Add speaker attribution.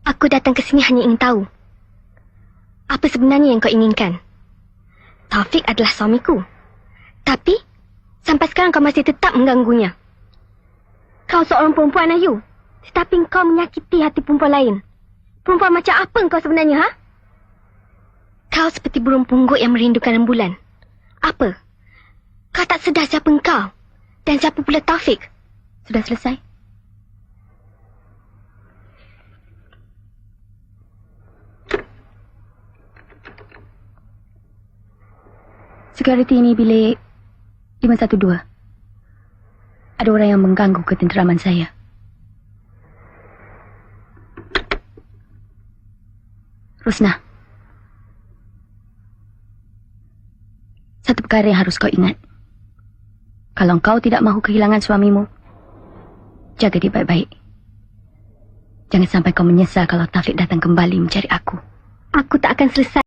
Speaker 1: Aku datang ke sini hanya ingin tahu. Apa sebenarnya yang kau inginkan? Taufik adalah suamiku. Tapi, sampai sekarang kau masih tetap mengganggunya. Kau seorang perempuan, Ayu. Tetapi kau menyakiti hati perempuan lain. Perempuan macam apa kau sebenarnya, ha? Kau seperti burung punggut yang merindukan rembulan. Apa? Kau tak sedar siapa kau? Dan siapa pula Taufik? Sudah selesai?
Speaker 2: Security ini bilik 512. Ada orang yang mengganggu ketenteraman saya. Rusna, satu perkara yang harus kau ingat. Kalau kau tidak mahu kehilangan suamimu, jaga dia baik-baik. Jangan sampai kau menyesal kalau Taufik datang kembali mencari aku. Aku tak akan selesai